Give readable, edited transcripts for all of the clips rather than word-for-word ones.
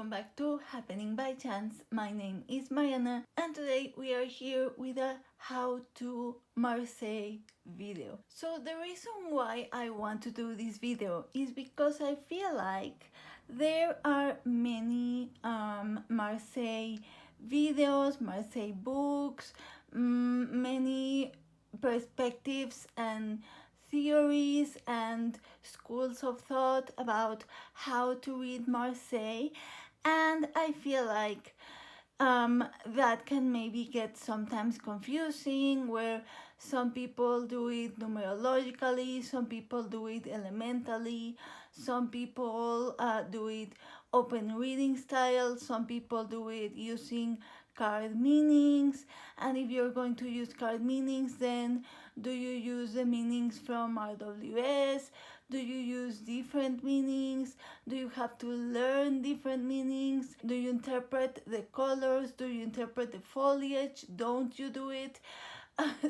welcome back to Happening by Chance. My name is Mariana and today we are here with a how to Marseille video. So the reason why I want to do this video is because I feel like there are many Marseille videos, Marseille books, many perspectives and theories and schools of thought about how to read Marseille, and I feel like that can maybe get sometimes confusing, where some people do it numerologically, some people do it elementally, some people do it open reading style, some people do it using card meanings. And if you're going to use card meanings, then do you use the meanings from RWS? Do you use different meanings? Do you have to learn different meanings? Do you interpret the colors? Do you interpret the foliage? Don't you do it?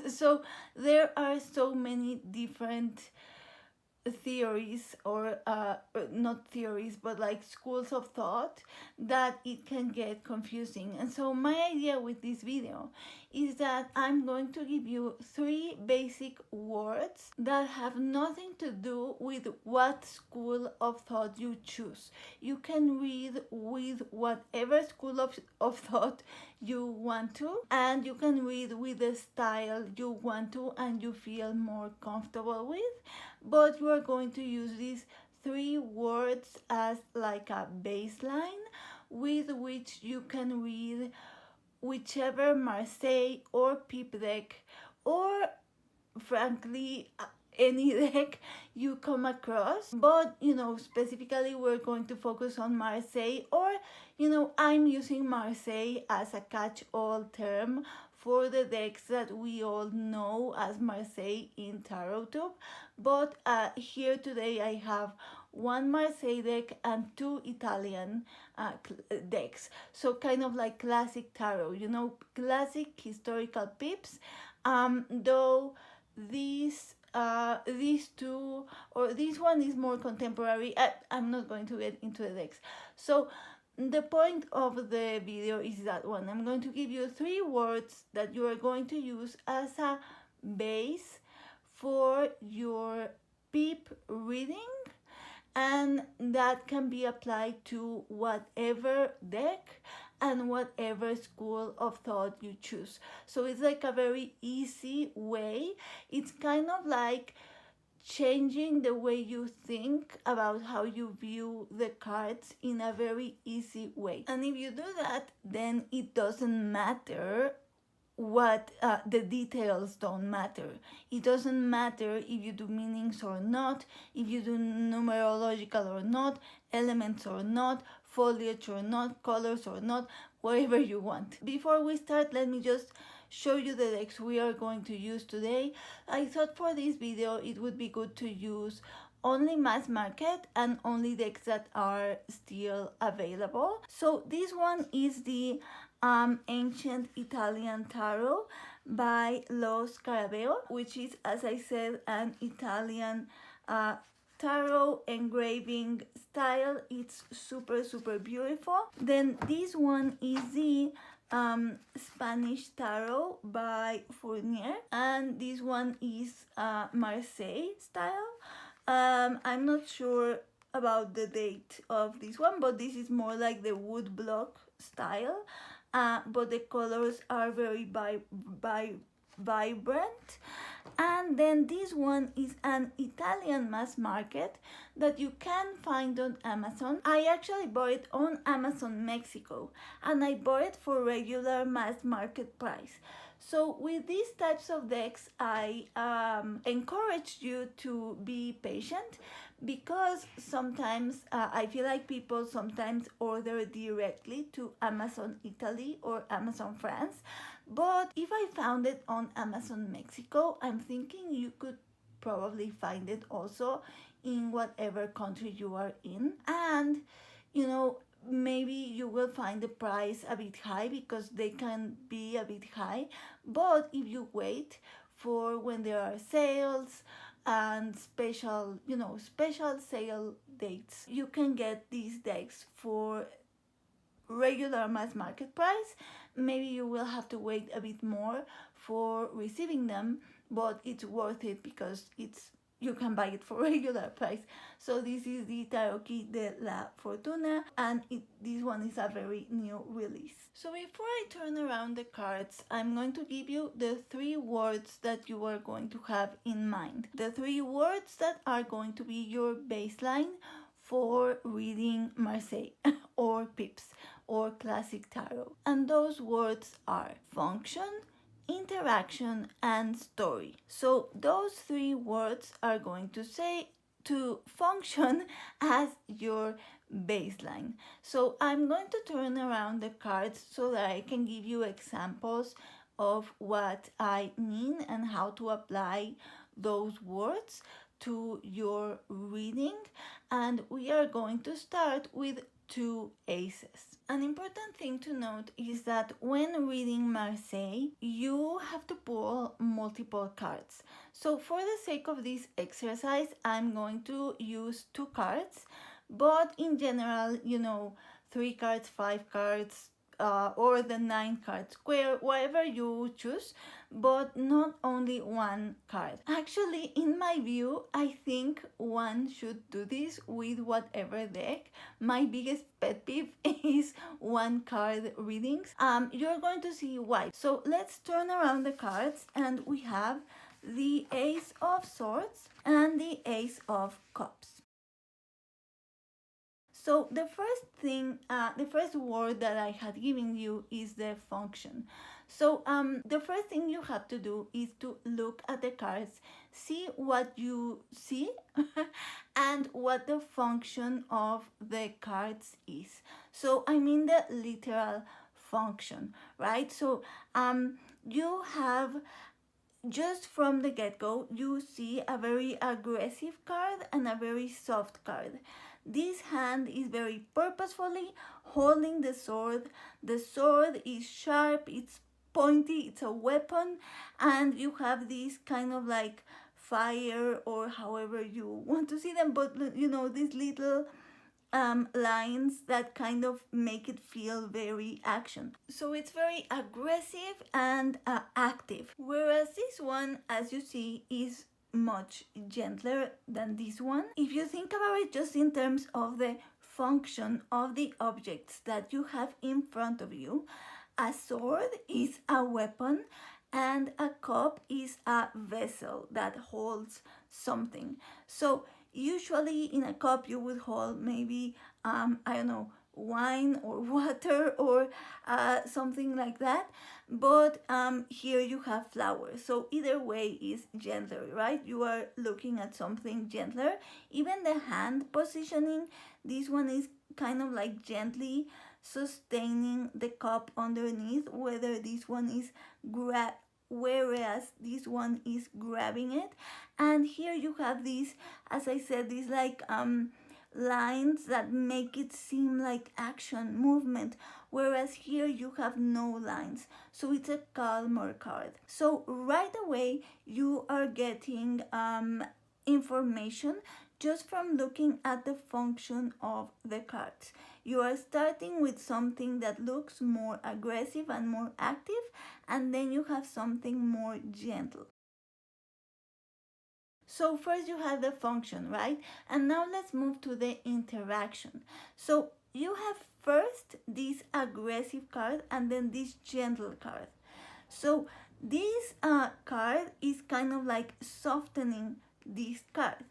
So there are so many different theories, or not theories, but like schools of thought, that it can get confusing. And so my idea with this video is that I'm going to give you 3 basic words that have nothing to do with what school of thought you choose. You can read with whatever school of thought you want to, and you can read with the style you want to and you feel more comfortable with, but you are going to use these 3 words as like a baseline with which you can read whichever Marseille or Pip deck, or frankly any deck you come across. But specifically we're going to focus on Marseille, or I'm using Marseille as a catch-all term for the decks that we all know as Marseille in TarotTube. But here today I have 1 Marseille deck and 2 Italian decks. So kind of like classic tarot, classic historical pips. Though these two, or this one is more contemporary. I'm not going to get into the decks. So the point of the video is that one. I'm going to give you 3 words that you are going to use as a base for your pip reading, and that can be applied to whatever deck and whatever school of thought you choose. So it's like a very easy way. It's kind of like changing the way you think about how you view the cards in a very easy way. And if you do that, then it doesn't matter what the details don't matter. It doesn't matter if you do meanings or not, if you do numerological or not, elements or not, foliage or not, colors or not, whatever you want. Before we start, let me just show you the decks we are going to use today. I thought for this video it would be good to use only mass market and only decks that are still available. So this one is the Ancient Italian Tarot by Scarabeo, which is, as I said, an Italian tarot engraving style. It's super beautiful. Then this one is the Spanish Tarot by Fournier, and this one is Marseille style. I'm not sure about the date of this one, but this is more like the wood block style, but the colors are very vibrant. And then this one is an Italian mass market that you can find on Amazon. I actually bought it on Amazon Mexico, and I bought it for regular mass market price. So with these types of decks, I encourage you to be patient, because sometimes I feel like people sometimes order directly to Amazon Italy or Amazon France. But if I found it on Amazon Mexico, I'm thinking you could probably find it also in whatever country you are in. And maybe you will find the price a bit high, because they can be a bit high. But if you wait for when there are sales and special sale dates, you can get these decks for regular mass market price. Maybe you will have to wait a bit more for receiving them, but it's worth it because you can buy it for regular price. So this is the Tarocchi della fortuna, and this one is a very new release. So before I turn around the cards, I'm going to give you the 3 words that you are going to have in mind. The 3 words that are going to be your baseline for reading Marseille or Pips or classic tarot. And those words are function, interaction, and story. So those 3 words are going to function as your baseline. So I'm going to turn around the cards so that I can give you examples of what I mean and how to apply those words to your reading. And we are going to start with 2 aces. An important thing to note is that when reading Marseille, you have to pull multiple cards. So for the sake of this exercise, I'm going to use 2 cards, but in general, 3 cards, 5 cards, or the 9 card square, whatever you choose, but not only 1 card. Actually, in my view, I think one should do this with whatever deck. My biggest pet peeve is 1 card readings. You're going to see why. So let's turn around the cards, and we have the Ace of Swords and the Ace of Cups. So the first word that I had given you is the function. So the first thing you have to do is to look at the cards, see what you see, and what the function of the cards is. So I mean the literal function, right? So you have, just from the get-go, you see a very aggressive card and a very soft card. This hand is very purposefully holding the sword. The sword is sharp, it's pointy, it's a weapon, and you have this kind of like fire, or however you want to see them, but these little lines that kind of make it feel very action. So it's very aggressive and active, whereas this one, as you see, is much gentler than this one. If you think about it just in terms of the function of the objects that you have in front of you, a sword is a weapon and a cup is a vessel that holds something. So usually in a cup you would hold maybe wine or water or something like that, but here you have flowers, so either way is gentler, right? You are looking at something gentler. Even the hand positioning, this one is kind of like gently sustaining the cup underneath, whether this one is whereas this one is grabbing it. And here you have these, as I said, these like lines that make it seem like action, movement, whereas here you have no lines, so it's a calmer card. So right away you are getting information just from looking at the function of the cards. You are starting with something that looks more aggressive and more active, and then you have something more gentle. So first you have the function, right? And now let's move to the interaction. So you have first this aggressive card and then this gentle card. So this card is kind of like softening this card.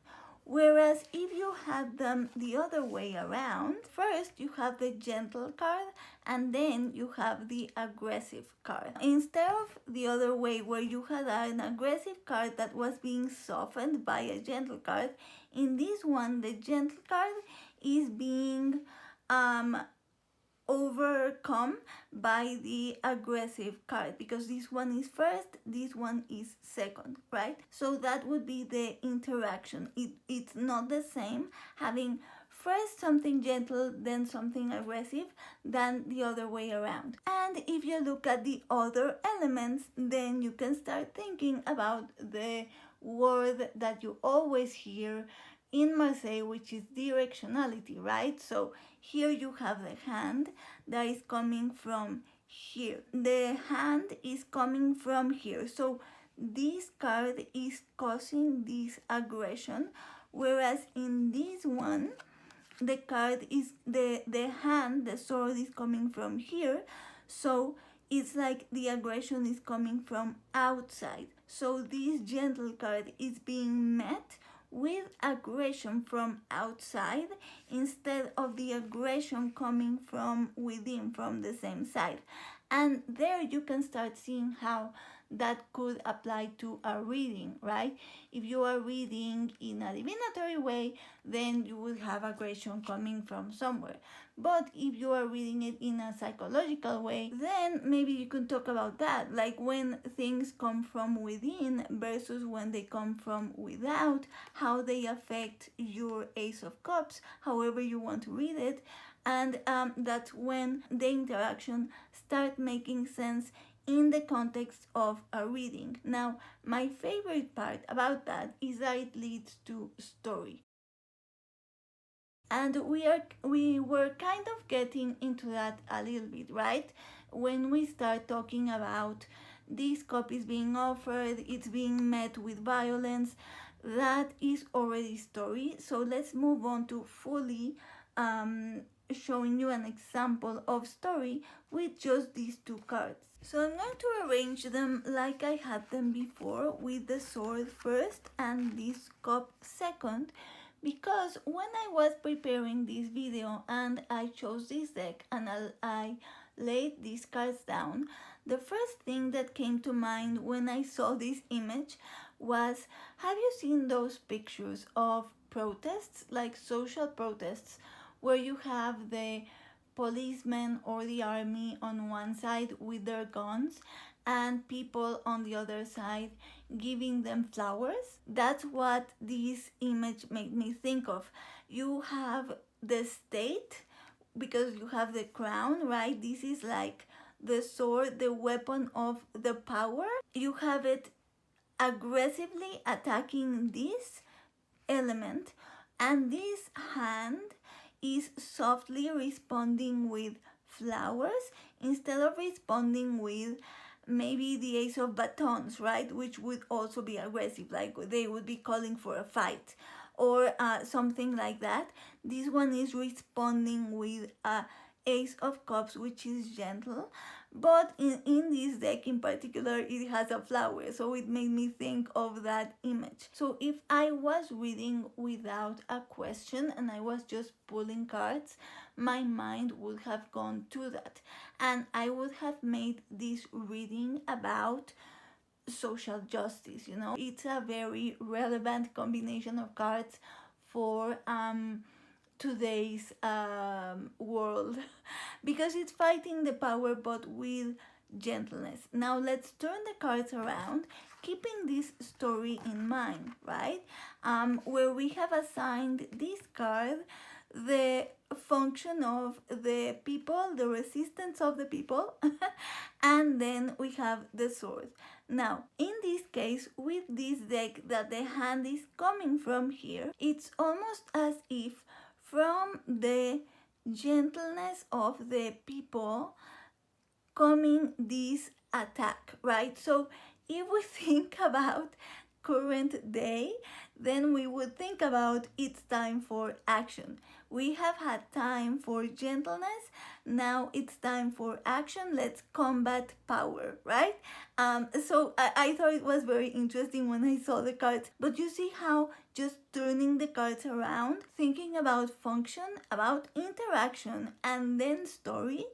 Whereas if you had them the other way around, first you have the gentle card and then you have the aggressive card. Instead of the other way where you had an aggressive card that was being softened by a gentle card, in this one the gentle card is being overcome by the aggressive card, because this one is first, this one is second, right? So that would be the interaction. It's not the same having first something gentle, then something aggressive, than the other way around. And if you look at the other elements, then you can start thinking about the word that you always hear in Marseille, which is directionality, right? So here you have the hand that is coming from here. The hand is coming from here. So this card is causing this aggression, whereas in this one, the card is the hand, the sword is coming from here. So it's like the aggression is coming from outside. So this gentle card is being met with aggression from outside instead of the aggression coming from within, from the same side. And there you can start seeing how that could apply to a reading, right? If you are reading in a divinatory way, then you will have aggression coming from somewhere. But if you are reading it in a psychological way, then maybe you can talk about that, like when things come from within versus when they come from without, how they affect your Ace of Cups, however you want to read it, and that's when the interaction start making sense in the context of a reading. Now, my favorite part about that is that it leads to story. And we were kind of getting into that a little bit, right? When we start talking about this copy is being offered, it's being met with violence, that is already story. So let's move on to fully showing you an example of story with just these two cards. So I'm going to arrange them like I had them before, with the sword first and this cup second, because when I was preparing this video and I chose this deck and I laid these cards down, the first thing that came to mind when I saw this image was, have you seen those pictures of protests, like social protests, where you have the policemen or the army on one side with their guns and people on the other side giving them flowers? That's what this image made me think of. You have the state, because you have the crown, right? This is like the sword, the weapon of the power. You have it aggressively attacking this element, and this hand is softly responding with flowers instead of responding with maybe the Ace of Batons, right? Which would also be aggressive, like they would be calling for a fight or something like that. This one is responding with a Ace of Cups, which is gentle, but in this deck in particular, it has a flower, so it made me think of that image. So if I was reading without a question and I was just pulling cards, my mind would have gone to that, and I would have made this reading about social justice. You know, it's a very relevant combination of cards for today's world because it's fighting the power but with gentleness. Now let's turn the cards around, keeping this story in mind, right? Where we have assigned this card the function of the people, the resistance of the people, and then we have the sword. Now, in this case, with this deck that the hand is coming from here, it's almost as if from the gentleness of the people coming this attack, right? So if we think about current day, then we would think about it's time for action. We have had time for gentleness, now it's time for action. Let's combat power, right? So I thought it was very interesting when I saw the cards. But you see how just turning the cards around, thinking about function, about interaction, and then story,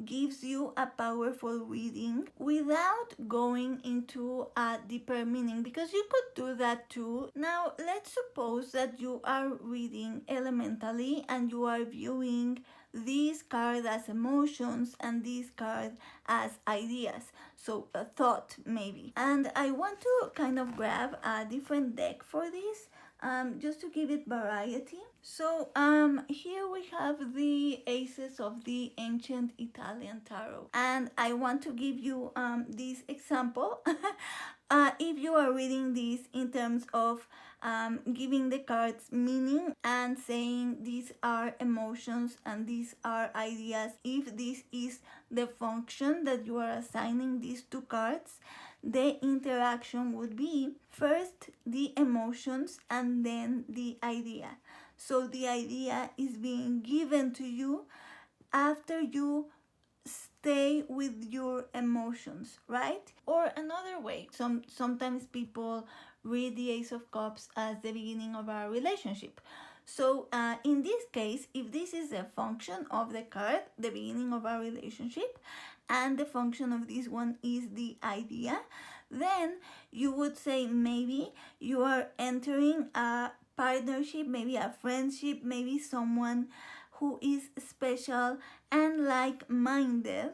gives you a powerful reading without going into a deeper meaning, because you could do that too. Now let's suppose that you are reading elementally and you are viewing this card as emotions and this card as ideas, so a thought maybe, and I want to kind of grab a different deck for this, just to give it variety. So here we have the aces of the ancient Italian tarot, and I want to give you this example. If you are reading this in terms of giving the cards meaning and saying these are emotions and these are ideas, if this is the function that you are assigning these two cards, the interaction would be first the emotions and then the idea. So the idea is being given to you after you stay with your emotions, right? Or another way, sometimes people read the Ace of Cups as the beginning of a relationship. So in this case, if this is a function of the card, the beginning of a relationship, and the function of this one is the idea, then you would say maybe you are entering a partnership, maybe a friendship, maybe someone who is special and like-minded,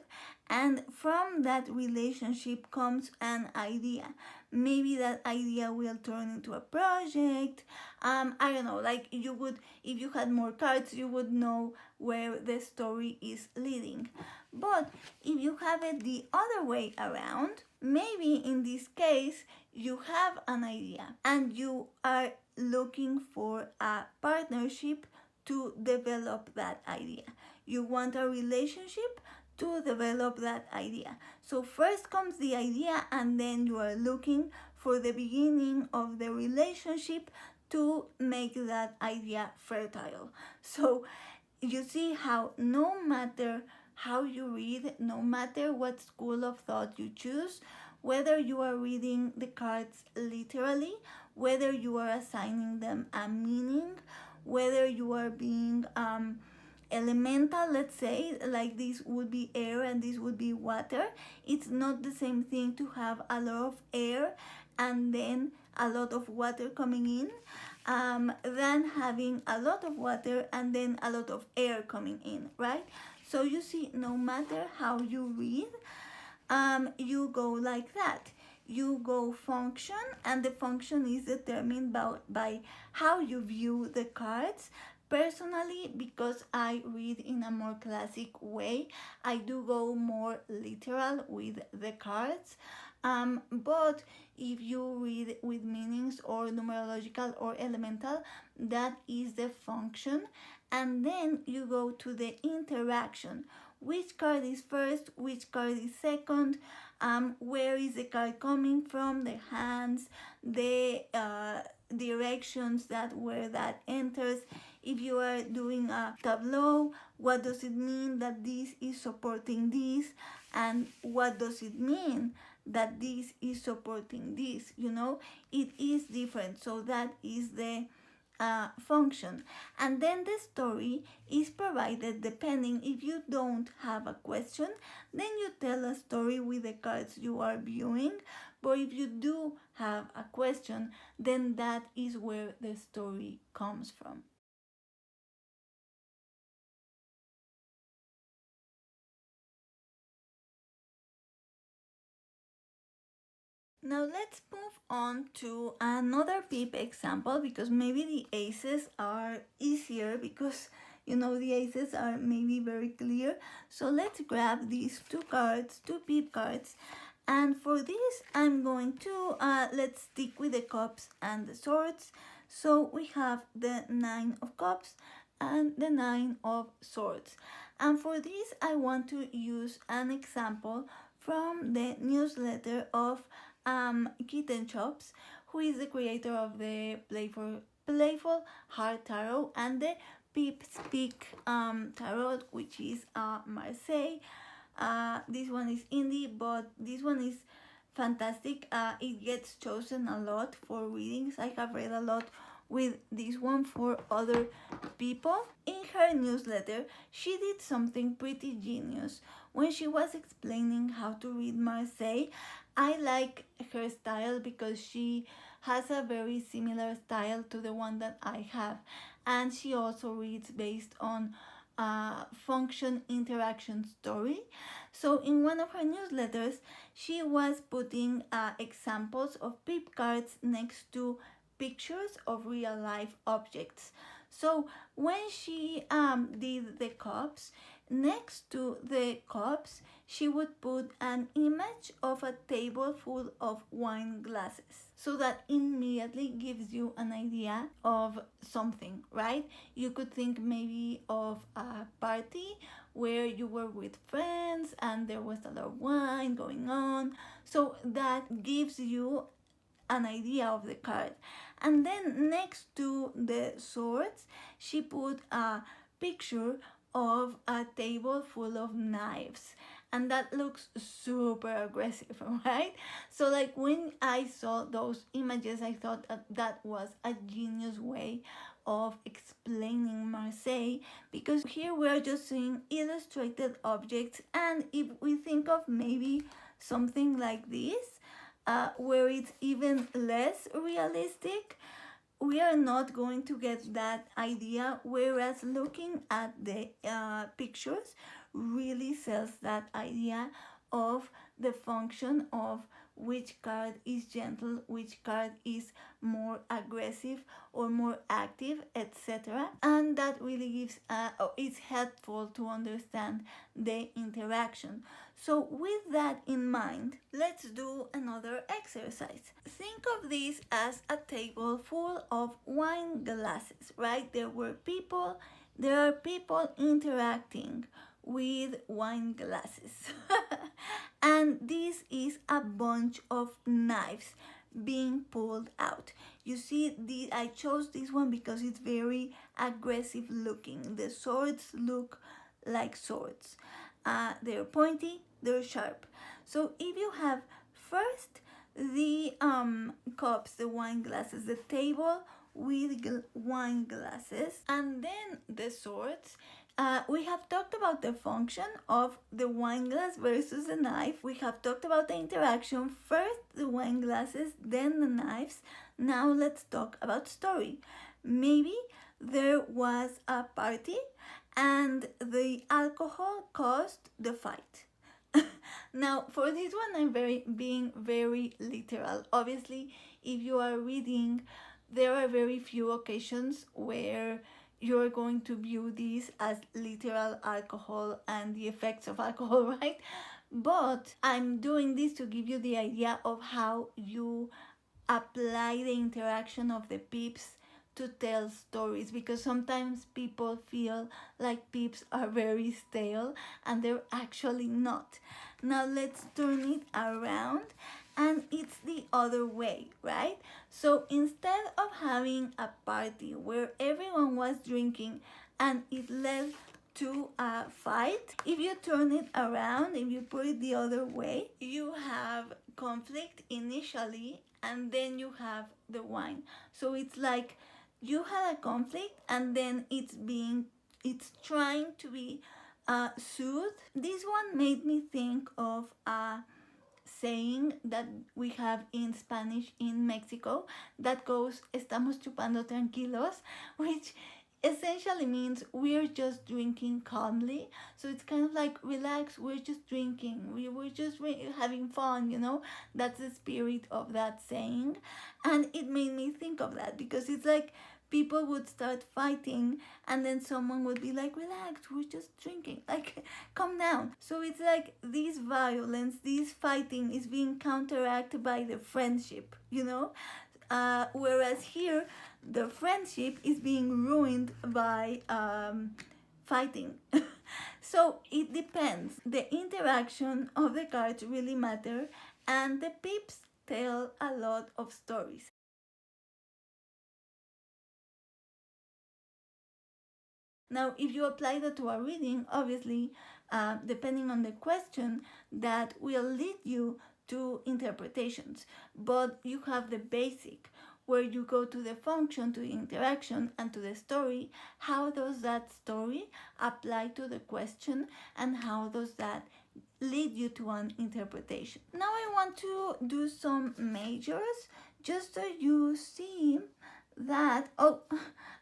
and from that relationship comes an idea. Maybe that idea will turn into a project. I don't know, like you would, if you had more cards, you would know where the story is leading. But if you have it the other way around, maybe in this case you have an idea and you are looking for a partnership to develop that idea. You want a relationship to develop that idea. So first comes the idea and then you are looking for the beginning of the relationship to make that idea fertile. So you see how no matter how you read, no matter what school of thought you choose, whether you are reading the cards literally, whether you are assigning them a meaning, whether you are being elemental, let's say, like this would be air and this would be water. It's not the same thing to have a lot of air and then a lot of water coming in than having a lot of water and then a lot of air coming in, right? So you see, no matter how you read, you go like that. You go function, and the function is determined by how you view the cards. Personally, because I read in a more classic way, I do go more literal with the cards. But if you read with meanings or numerological or elemental, that is the function. And then you go to the interaction. Which card is first, which card is second, where is the card coming from, the hands, the directions that where that enters. If you are doing a tableau, what does it mean that this is supporting this, and what does it mean that this is supporting this? You know, it is different. So that is the function. And then the story is provided depending. If you don't have a question, then you tell a story with the cards you are viewing. But if you do have a question, then that is where the story comes from. Now let's move on to another pip example, because maybe the aces are easier because you know the aces are maybe very clear. So let's grab these two cards, two pip cards, and for this I'm going to let's stick with the cups and the swords. So we have the 9 of cups and the 9 of swords, and for this I want to use an example from the newsletter of Kitten Chops, who is the creator of the Playful Heart Tarot and the Pipspeak Tarot, which is Marseille. This one is indie, but this one is fantastic. It gets chosen a lot for readings. I have read a lot with this one for other people. In her newsletter, she did something pretty genius. When she was explaining how to read Marseille, I like her style because she has a very similar style to the one that I have, and she also reads based on function interaction story. So in one of her newsletters, she was putting examples of pip cards next to pictures of real life objects. So when she did the cups, next to the cups, she would put an image of a table full of wine glasses. So that immediately gives you an idea of something, right? You could think maybe of a party where you were with friends and there was a lot of wine going on. So that gives you an idea of the card. And then next to the swords, she put a picture of a table full of knives, and that looks super aggressive, right? So like when I saw those images, I thought that was a genius way of explaining Marseille, because here we're just seeing illustrated objects, and if we think of maybe something like this, where it's even less realistic, we are not going to get that idea, whereas looking at the pictures really sells that idea of the function of which card is gentle, which card is more aggressive or more active, etc. And that really gives it's helpful to understand the interaction. So with that in mind, let's do another exercise. Think of this as a table full of wine glasses, right? There are people interacting with wine glasses. And this is a bunch of knives being pulled out. You see, I chose this one because it's very aggressive looking. The swords look like swords. They're pointy, they're sharp. So if you have first the cups, the wine glasses, the table with wine glasses, and then the swords, we have talked about the function of the wine glass versus the knife. We have talked about the interaction, first the wine glasses, then the knives. Now let's talk about story. Maybe there was a party and the alcohol caused the fight. Now for this one, I'm being very literal. Obviously, if you are reading, there are very few occasions where you're going to view this as literal alcohol and the effects of alcohol, right? But I'm doing this to give you the idea of how you apply the interaction of the pips to tell stories, because sometimes people feel like pips are very stale and they're actually not. Now let's turn it around and it's the other way, right? So instead of having a party where everyone was drinking and it led to a fight, if you turn it around, if you put it the other way, you have conflict initially and then you have the wine. So it's like you had a conflict and then it's trying to be soothed. This one made me think of a saying that we have in Spanish in Mexico that goes, estamos chupando tranquilos, which essentially means we're just drinking calmly. So it's kind of like, relax, we're just drinking, we're just having fun, you know. That's the spirit of that saying. And it made me think of that, because it's like people would start fighting and then someone would be like, relax, we're just drinking, like, calm down. So it's like this violence, this fighting is being counteracted by the friendship, you know. Whereas here, the friendship is being ruined by fighting. So it depends. The interaction of the cards really matter, and the pips tell a lot of stories. Now, if you apply that to a reading, obviously, depending on the question, that will lead you to interpretations. But you have the basic, where you go to the function, to the interaction, and to the story. How does that story apply to the question, and how does that lead you to an interpretation? Now I want to do some majors, just so you see that, oh,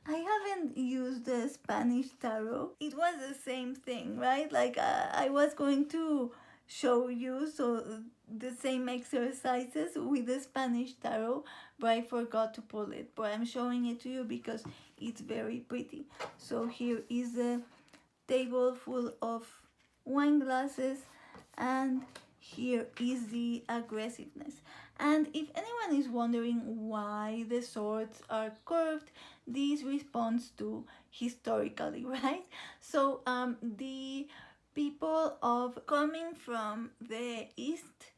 I haven't used the Spanish tarot. It was the same thing, right? Like I was going to show you the same exercises with the Spanish tarot, but I forgot to pull it, but I'm showing it to you because it's very pretty. So here is a table full of wine glasses, and here is the aggressiveness. And if anyone is wondering why the swords are curved, this responds to historically, right? So the people of coming from the east,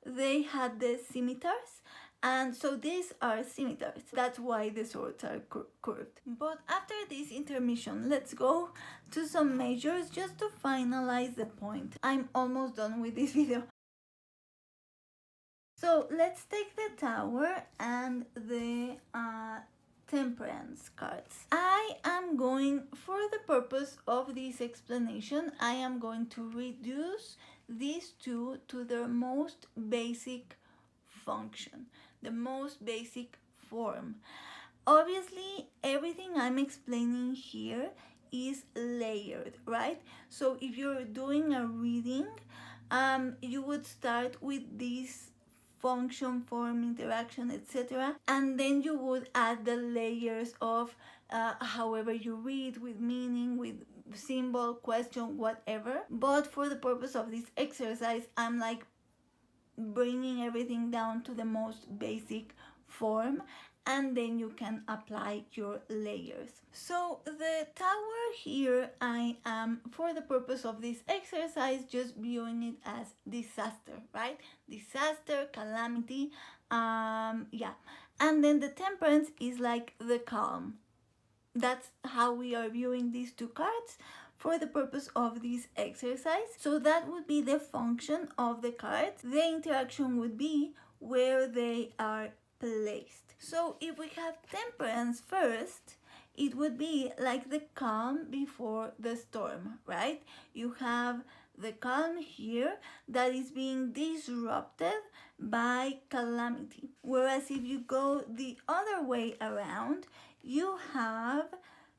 they had the scimitars, and so these are scimitars. That's why the swords are curved. But after this intermission, let's go to some measures just to finalize the point. I'm almost done with this video. So let's take the Tower and the Temperance cards. I am going, for the purpose of this explanation, I am going to reduce these two to their most basic function, the most basic form. Obviously, everything I'm explaining here is layered, right? So if you're doing a reading, you would start with this function, form, interaction, etc., and then you would add the layers of however you read, with meaning, with symbol, question, whatever. But for the purpose of this exercise, I'm like bringing everything down to the most basic form, and then you can apply your layers. So the Tower here, I am, for the purpose of this exercise, just viewing it as disaster, right? Disaster, calamity, yeah. And then the Temperance is like the calm. That's how we are viewing these two cards for the purpose of this exercise. So that would be the function of the cards. The interaction would be where they are placed. So if we have Temperance first, it would be like the calm before the storm, right? You have the calm here that is being disrupted by calamity. Whereas if you go the other way around, you have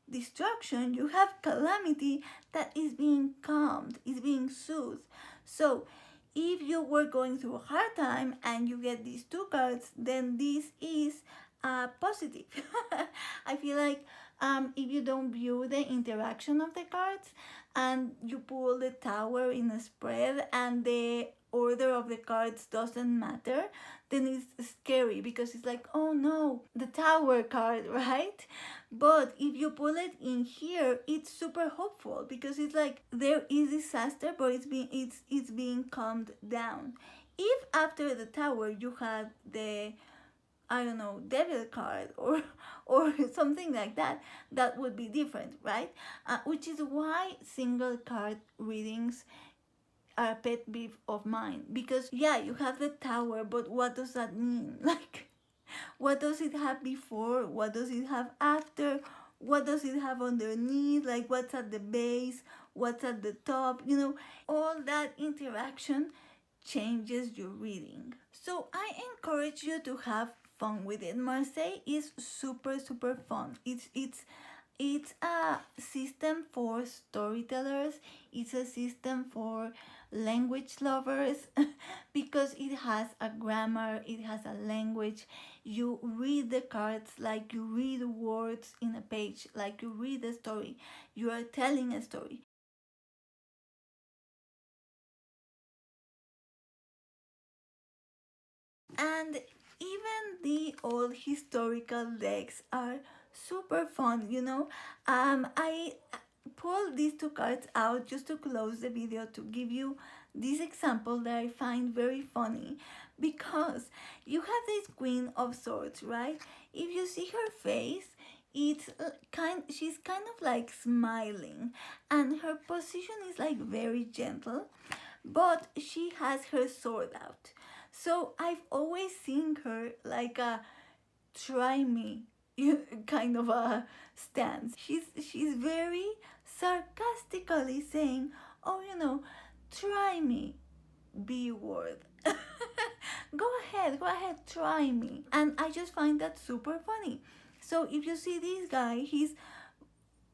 destruction, you have calamity that is being calmed, is being soothed. So if you were going through a hard time and you get these two cards, then this is positive. I feel like if you don't view the interaction of the cards and you pull the Tower in a spread and the order of the cards doesn't matter, then it's scary because it's like, oh no, the Tower card, right? But if you pull it in here, it's super hopeful because it's like there is disaster, but it's being calmed down. If after the Tower you had the, I don't know, Devil card or something like that, that would be different, right? Which is why single card readings are a pet peeve of mine, because yeah, you have the Tower, but what does that mean? Like, what does it have before? What does it have after? What does it have underneath? Like, what's at the base? What's at the top? You know, all that interaction changes your reading. So I encourage you to have fun with it. Marseille is super fun. It's a system for storytellers. It's a system for language lovers because it has a grammar, it has a language. You read the cards like you read words in a page, like you read a story. You are telling a story. And even the old historical decks are super fun, you know. I pulled these two cards out just to close the video to give you this example that I find very funny, because you have this Queen of Swords, right? If you see her face, she's kind of like smiling, and her position is like very gentle, but she has her sword out. So I've always seen her like a try me kind of a stance. She's very sarcastically saying, oh, you know, try me, B word. Go ahead, try me. And I just find that super funny. So if you see this guy, he's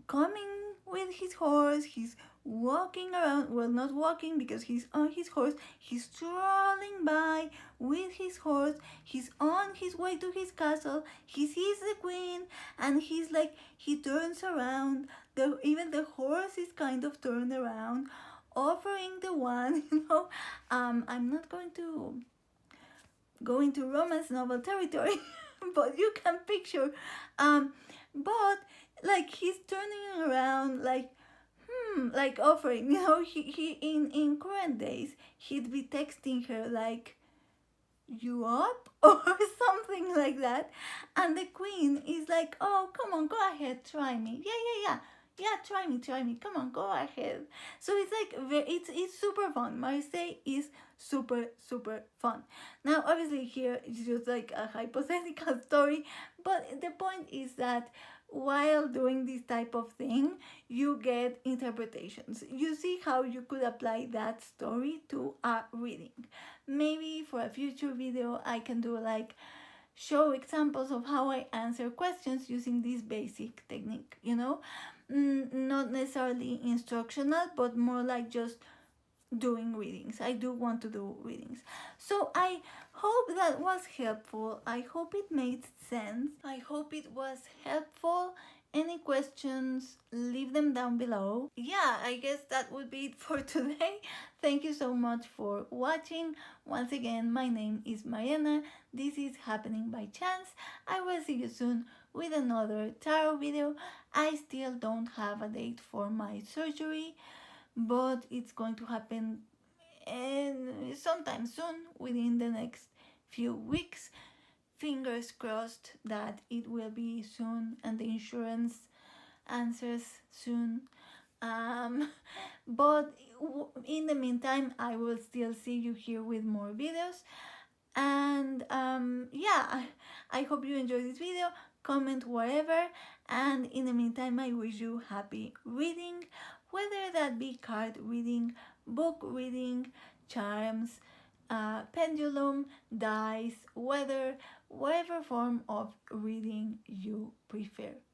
coming with his horse, he's walking around, well, not walking because he's on his horse, he's strolling by with his horse, he's on his way to his castle, he sees the queen, and he's like, he turns around, even the horse is kind of turned around, offering the one, I'm not going to go into romance novel territory, but you can picture, but like he's turning around, like offering, he in current days he'd be texting her like, you up, or something like that, and the queen is like, oh, come on, go ahead, try me, yeah, try me, come on, go ahead. So it's like, it's super fun. Marseille is super fun. Now obviously here it's just like a hypothetical story, but the point is that while doing this type of thing, you get interpretations. You see how you could apply that story to a reading. Maybe for a future video I can do like show examples of how I answer questions using this basic technique, not necessarily instructional, but more like just doing readings. I do want to do readings. So I hope that was helpful. I hope it made sense. I hope it was helpful. Any questions, leave them down below. Yeah, I guess that would be it for today. Thank you so much for watching. Once again, my name is Mariana. This is Happening by Chance. I will see you soon with another tarot video. I still don't have a date for my surgery, but it's going to happen sometime soon, within the next few weeks. Fingers crossed that it will be soon and the insurance answers soon. But in the meantime, I will still see you here with more videos. And yeah, I hope you enjoyed this video. Comment whatever, and in the meantime I wish you happy reading, whether that be card reading, book reading, charms, pendulum, dice, whatever form of reading you prefer.